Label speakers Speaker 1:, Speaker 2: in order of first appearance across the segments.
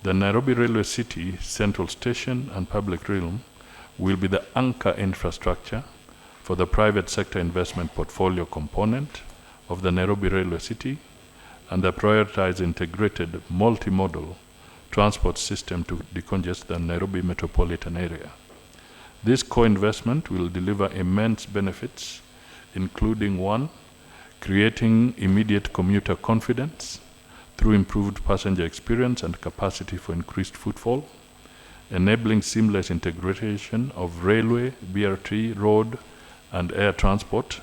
Speaker 1: The Nairobi Railway City Central Station and Public Realm will be the anchor infrastructure for the private sector investment portfolio component of the Nairobi Railway City and the prioritized integrated multimodal transport system to decongest the Nairobi metropolitan area. This co-investment will deliver immense benefits, including 1, creating immediate commuter confidence through improved passenger experience and capacity for increased footfall, enabling seamless integration of railway, BRT, road, and air transport,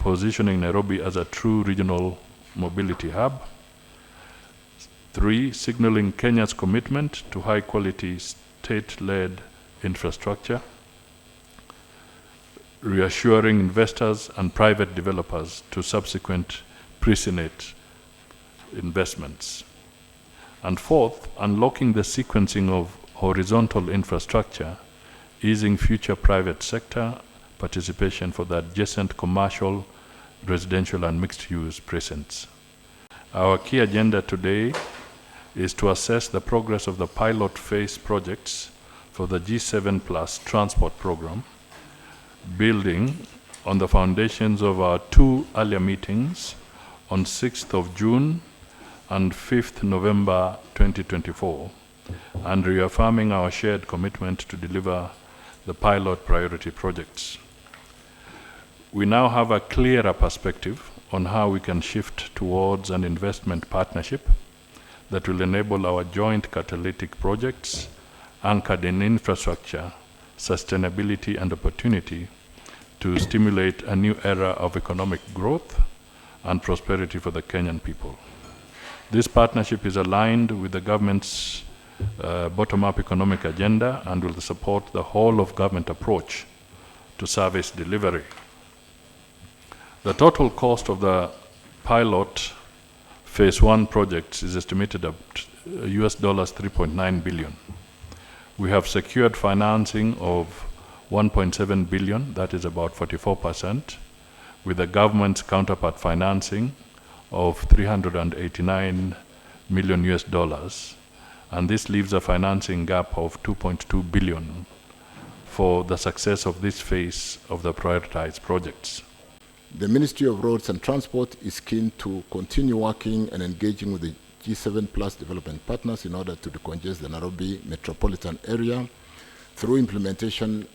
Speaker 1: positioning Nairobi as a true regional mobility hub. 3, signaling Kenya's commitment to high-quality state-led infrastructure, reassuring investors and private developers to subsequent precedent investments. And 4th, unlocking the sequencing of horizontal infrastructure, easing future private sector participation for the adjacent commercial, residential, and mixed-use precincts. Our key agenda today is to assess the progress of the pilot phase projects for the G7 Plus transport program, building on the foundations of our 2 earlier meetings on 6th of June and 5th November 2024, and reaffirming our shared commitment to deliver the pilot priority projects. We now have a clearer perspective on how we can shift towards an investment partnership that will enable our joint catalytic projects anchored in infrastructure, sustainability, and opportunity to stimulate a new era of economic growth and prosperity for the Kenyan people. This partnership is aligned with the government's bottom-up economic agenda and will support the whole-of-government approach to service delivery. The total cost of the pilot phase 1 projects is estimated at US $3.9 billion. We have secured financing of 1.7 billion, that is about 44%, with the government's counterpart financing of 389 million US dollars, and this leaves a financing gap of 2.2 billion for the success of this phase of the prioritized projects.
Speaker 2: The Ministry of Roads and Transport is keen to continue working and engaging with the G7 Plus development partners in order to decongest the Nairobi metropolitan area through implementation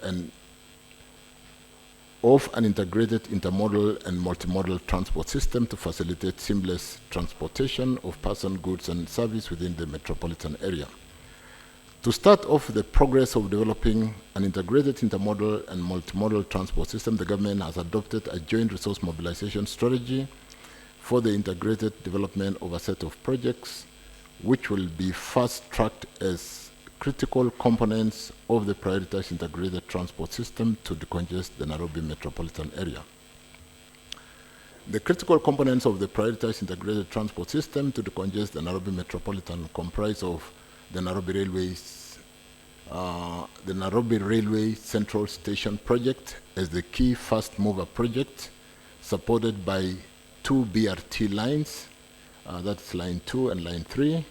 Speaker 2: of an integrated intermodal and multimodal transport system to facilitate seamless transportation of person, goods, and service within the metropolitan area. To start off the progress of developing an integrated intermodal and multimodal transport system, the government has adopted a joint resource mobilization strategy for the integrated development of a set of projects, which will be fast-tracked as critical components of the prioritized integrated transport system to decongest the Nairobi metropolitan area. The critical components of the prioritized integrated transport system to decongest the Nairobi metropolitan comprise of the Nairobi Railway Central Station project as the key first mover project, supported by 2 BRT lines, that's line 2 and line 3,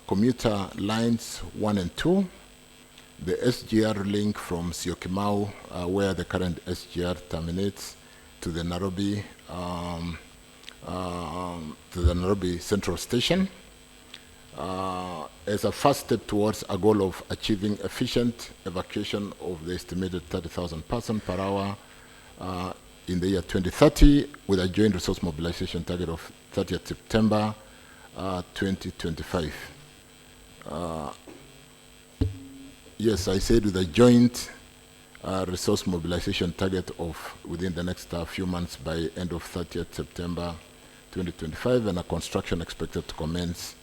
Speaker 2: commuter lines 1 and 2, the SGR link from Syokimau, where the current SGR terminates, to the Nairobi Central Station, as a first step towards a goal of achieving efficient evacuation of the estimated 30,000 persons per hour in the year 2030, with a joint resource mobilization target of 30th September 2025. Yes, I said with a joint resource mobilization target of within the next few months by end of 30th September 2025, and a construction expected to commence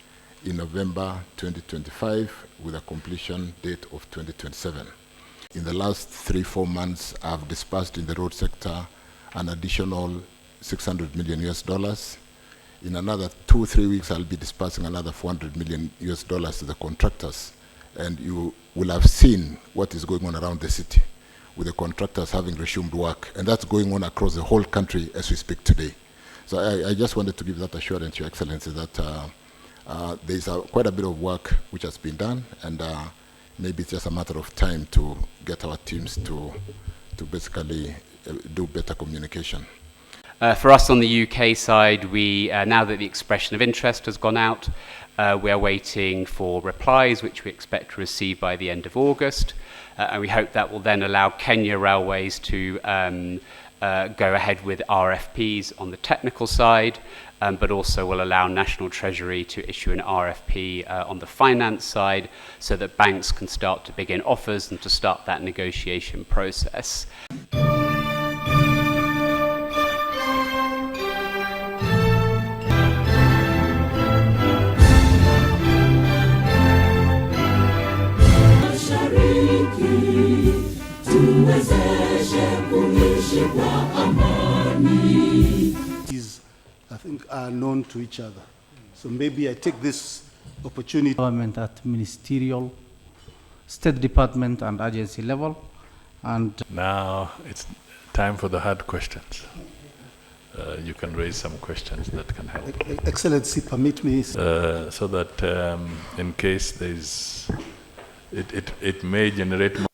Speaker 2: in November 2025 with a completion date of 2027. In the last 3-4 months, I've disbursed in the road sector an additional $600 million US dollars. In another 2-3 weeks, I'll be disbursing another $400 million US dollars to the contractors. And you will have seen what is going on around the city with the contractors having resumed work. And that's going on across the whole country as we speak today. So I just wanted to give that assurance, Your Excellency, that There's quite a bit of work which has been done, and maybe it's just a matter of time to get our teams to basically do better communication.
Speaker 3: For us on the UK side, we now that the expression of interest has gone out, we are waiting for replies, which we expect to receive by the end of August, and we hope that will then allow Kenya Railways to go ahead with RFPs on the technical side, but also will allow National Treasury to issue an RFP on the finance side, so that banks can start to begin offers and to start that negotiation process.
Speaker 4: I think are known to each other. So maybe I take this opportunity.
Speaker 5: Government at ministerial, State Department and agency level. And
Speaker 1: Now it's time for the hard questions. You can raise some questions that can help.
Speaker 4: Excellency, permit me.
Speaker 1: So that in case there's, it may generate more